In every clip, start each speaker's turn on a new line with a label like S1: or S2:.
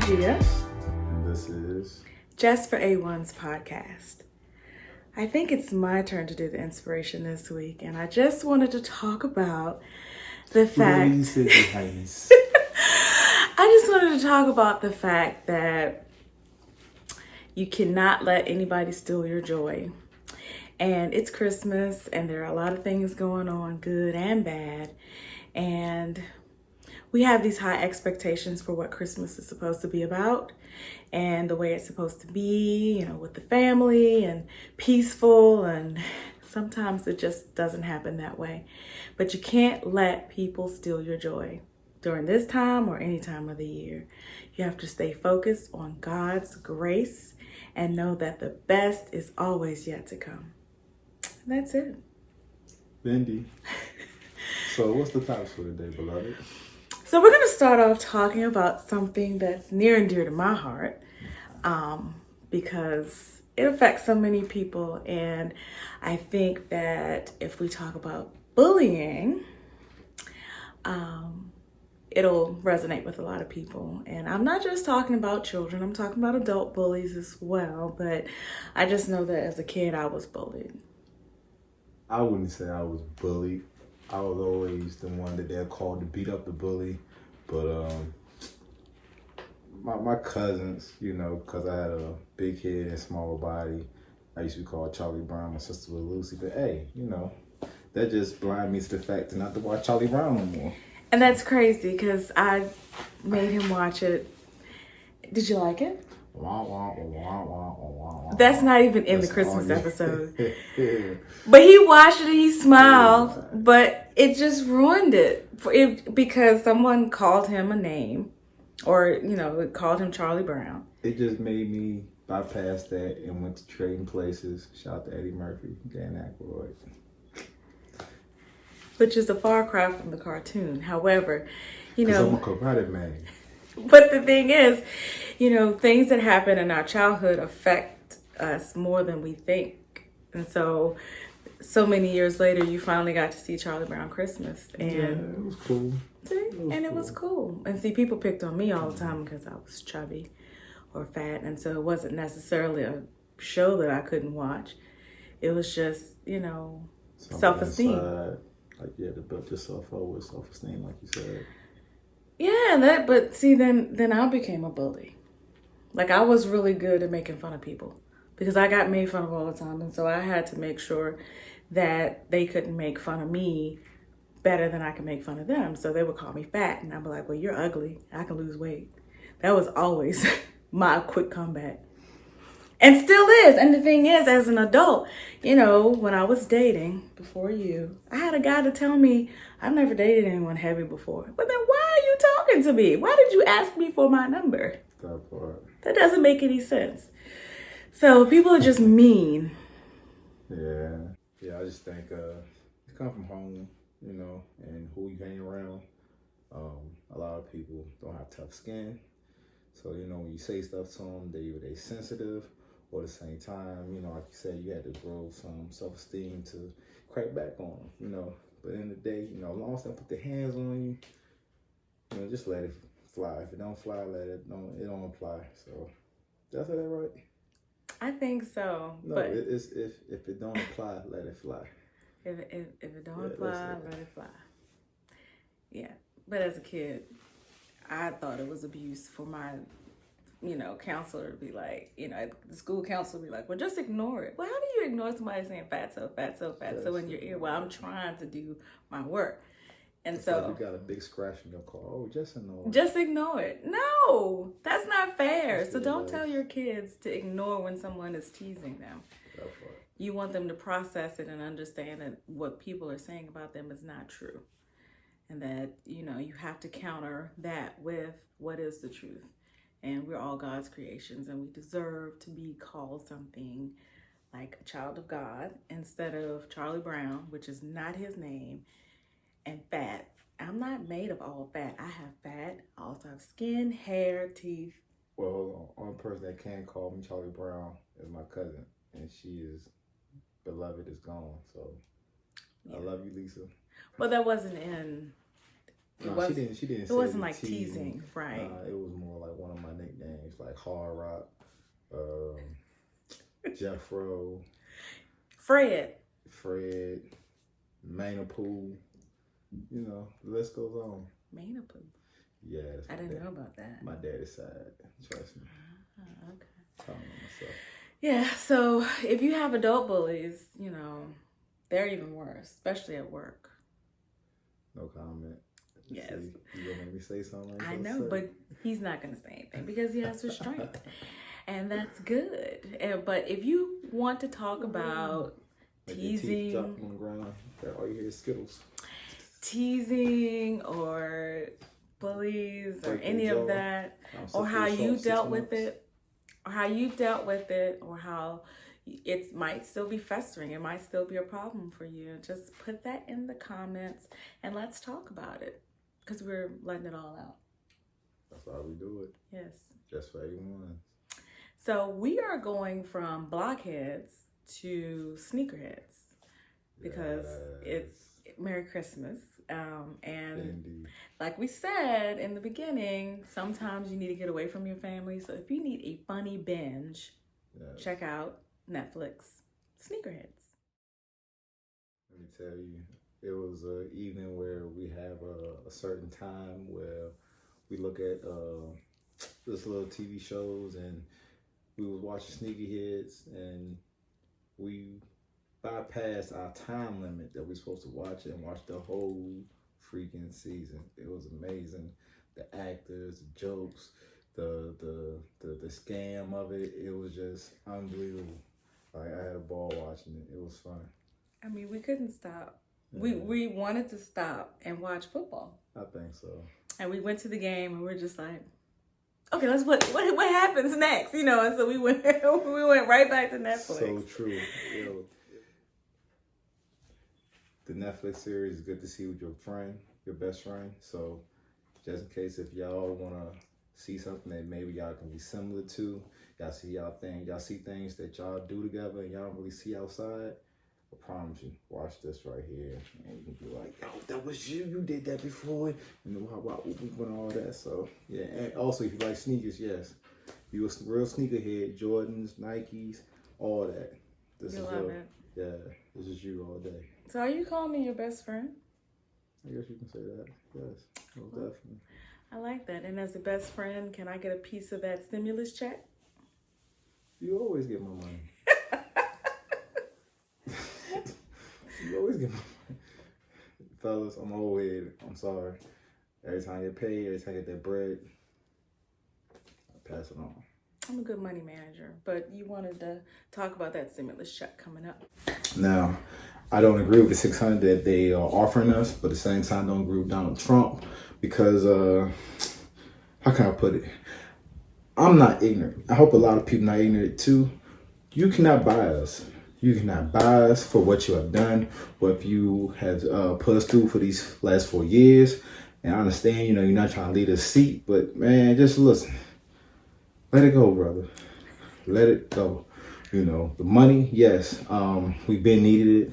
S1: Gia.
S2: And this is
S1: Just4A1s podcast. I think it's my turn to do the inspiration this week, and I just wanted to talk about the fact. I just wanted to talk about the fact that you cannot let anybody steal your joy. And it's Christmas, and there are a lot of things going on, good and bad. And we have these high expectations for what Christmas is supposed to be about and the way it's supposed to be, with the family and peaceful. And sometimes it just doesn't happen that way. But you can't let people steal your joy during this time or any time of the year. You have to stay focused on God's grace and know that the best is always yet to come. And that's it.
S2: Bendy. So what's the topic for today, beloved?
S1: So we're going to start off talking about something that's near and dear to my heart because it affects so many people. And I think that if we talk about bullying, it'll resonate with a lot of people. And I'm not just talking about children, I'm talking about adult bullies as well. But I just know that as a kid, I was bullied.
S2: I wouldn't say I was bullied. I was always the one that they're called to beat up the bully. But my cousins, because I had a big head and small body, I used to be called Charlie Brown. My sister was Lucy. But hey, that just blinded me to the fact to not to watch Charlie Brown no more.
S1: And that's crazy because I made him watch it. Did you like it? That's not even in the Christmas episode. But he watched it and he smiled, but it just ruined it because someone called him a name or, it called him Charlie Brown.
S2: It just made me bypass that and went to Trading Places. Shout out to Eddie Murphy, Dan Aykroyd.
S1: Which is a far cry from the cartoon. However,
S2: I'm a karate man.
S1: But the thing is, things that happen in our childhood affect us more than we think. And so many years later, you finally got to see Charlie Brown Christmas. And
S2: yeah, it was cool.
S1: It was cool. And see, people picked on me all the time because I was chubby or fat. And so it wasn't necessarily a show that I couldn't watch. It was just, self-esteem.
S2: Inside, like you had to build yourself up with self-esteem, like you said.
S1: Yeah, but see, then I became a bully. Like, I was really good at making fun of people because I got made fun of all the time. And so I had to make sure that they couldn't make fun of me better than I could make fun of them. So they would call me fat and I'd be like, well, you're ugly. I can lose weight. That was always my quick comeback. And still is. And the thing is, as an adult, when I was dating before you, I had a guy to tell me, I've never dated anyone heavy before. But then why are you talking to me? Why did you ask me for my number?
S2: That part.
S1: That doesn't make any sense. So people are just mean.
S2: Yeah. Yeah, I just think you come from home, and who you hang around. A lot of people don't have tough skin. So, when you say stuff to them, they sensitive. Or at the same time, like you said, you had to grow some self-esteem to crack back on them, But in the day, as long as they put their hands on you, just let it fly. If it don't fly, it don't apply. So, did I say that right?
S1: I think so.
S2: No,
S1: but
S2: it's if it don't apply, let it fly.
S1: If it don't apply, let it fly. Yeah. But as a kid, I thought it was abuse for my counselor to be like, the school counselor be like, well, just ignore it. Well, how do you ignore somebody saying fatso in your ear while I'm trying to do my work? And
S2: it's
S1: so
S2: like you got a big scratch in your car. Oh, just ignore it.
S1: Just ignore it. No, that's not fair. So don't tell your kids to ignore when someone is teasing them. You want them to process it and understand that what people are saying about them is not true. And that, you have to counter that with what is the truth. And we're all God's creations and we deserve to be called something like a child of God instead of Charlie Brown, which is not his name, and fat. I'm not made of all fat. I have fat. I also have skin, hair, teeth.
S2: Well, only person that can call me Charlie Brown is my cousin. And she is beloved is gone. So yeah. I love you, Lisa.
S1: Well, that wasn't in...
S2: She didn't.
S1: It wasn't like teasing, right?
S2: It was more like one of my nicknames. like hard rock, Jethro,
S1: Fred,
S2: Manipool. You know, the list goes on.
S1: Manipool.
S2: Yeah,
S1: I didn't know about that.
S2: My daddy's side. Trust me.
S1: Okay.
S2: Telling myself.
S1: Yeah, so if you have adult bullies, you know, they're even worse, especially at work.
S2: No comment.
S1: Yes.
S2: See, you gonna make me say something?
S1: I know, but he's not gonna say anything because he has restraint, and that's good. But if you want to talk about teasing,
S2: drop on the ground, all you hear is Skittles.
S1: Teasing or bullies or any of that, or how you dealt with it, or how it might still be festering. It might still be a problem for you. Just put that in the comments and let's talk about it because we're letting it all out.
S2: That's why we do it.
S1: Yes.
S2: Just4A1s.
S1: So we are going from blockheads to sneakerheads because it's Merry Christmas. And
S2: Indeed.
S1: Like we said in the beginning, sometimes you need to get away from your family. So if you need a funny binge, check out Netflix Sneakerheads.
S2: Let me tell you, it was an evening where we have a certain time where we look at this little TV shows, and we was watching Sneakerheads, and we bypassed our time limit that we're supposed to watch it and watch the whole freaking season. It was amazing. The actors, the jokes, the scam of it. It was just unbelievable. Like, I had a ball watching it. It was fun.
S1: I mean, we couldn't stop.
S2: Yeah.
S1: We wanted to stop and watch football.
S2: I think so. And
S1: we went to the game, and we're just like, okay, let's what happens next, you know? And so we went right back to Netflix.
S2: So true. Yo, the Netflix series is good to see with your best friend. So just in case if y'all want to see something that maybe y'all can be similar to, y'all see things that y'all do together and y'all don't really see outside, I promise you, watch this right here, and you can be like, yo, that was you did that before, you know, how about and all that. So yeah, and also if you like sneakers, yes, you a real sneakerhead, Jordans, Nikes, all that. This is you all day.
S1: So are you calling me your best friend?
S2: I guess you can say that. Yes, most definitely.
S1: I like that. And as a best friend, can I get a piece of that stimulus check?
S2: You always get my money. You always get my money. Fellas, I'm old head. I'm sorry. Every time I get paid, every time I get that bread, I pass it on.
S1: I'm a good money manager, but you wanted to talk about that stimulus check coming up.
S2: Now, I don't agree with the 600 that they are offering us, but at the same time, I don't agree with Donald Trump because, how can I put it? I'm not ignorant. I hope a lot of people not ignorant too. You cannot buy us. You cannot buy us for what you have done, what you have put us through for these last 4 years. And I understand, you know, you're not trying to lead a seat, but man, just listen. Let it go, brother. Let it go. You know, the money, yes, we've been needed it.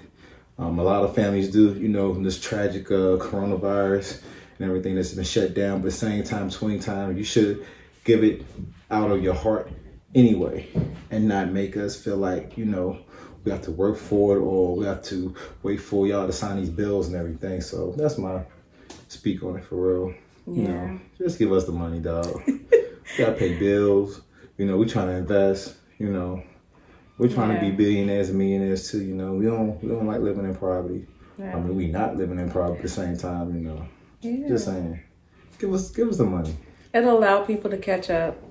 S2: A lot of families do, you know, this tragic coronavirus and everything that's been shut down. But at the same time, between time, you should give it out of your heart anyway and not make us feel like, you know, we have to work for it or we have to wait for y'all to sign these bills and everything. So that's my speak on it for real. Yeah. You know, just give us the money, dog. We gotta pay bills. You know, we trying to invest, you know. We're trying to be billionaires and millionaires too, you know. We don't like living in poverty. Yeah. I mean, we not living in poverty at the same time, you know. Yeah. Just saying. Give us the money.
S1: It'll allow people to catch up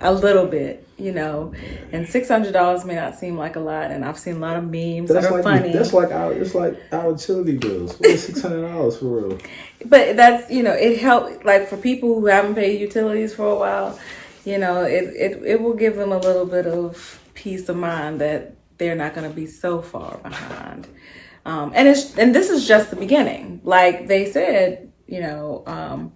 S1: a little bit, you know. And $600 may not seem like a lot, and I've seen a lot of memes that are funny.
S2: It's like our utility bills. What is $600 for real?
S1: But that's, you know, it helped, like for people who haven't paid utilities for a while, you know, it will give them a little bit of peace of mind that they're not going to be so far behind. And this is just the beginning. Like they said, you know,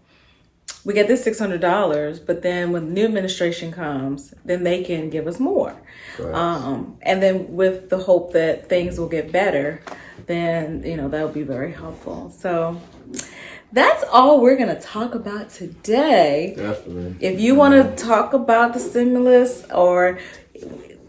S1: we get this $600, but then when the new administration comes, then they can give us more. Right. And then with the hope that things will get better, then, you know, that'll be very helpful. So that's all we're going to talk about today.
S2: Definitely.
S1: If you want to talk about the stimulus, or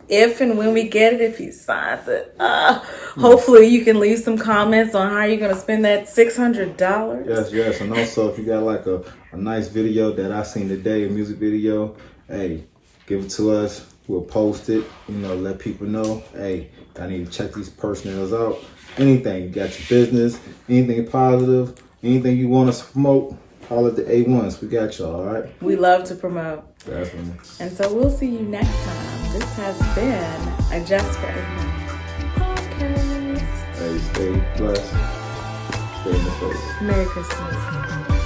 S1: if and when we get it, if he signs it, hopefully you can leave some comments on how you're going to spend that $600.
S2: Yes. And also, if you got like a nice video that I seen today, a music video, hey, give it to us. We'll post it, let people know, hey, I need to check these personnels out. Anything, you got your business, anything positive, anything you want us to promote, holler at the A1s. We got y'all, all right?
S1: We love to promote.
S2: Definitely.
S1: And so we'll see you next time. This has been a Just4A1s podcast.
S2: Hey, stay blessed. Stay in the face.
S1: Merry Christmas.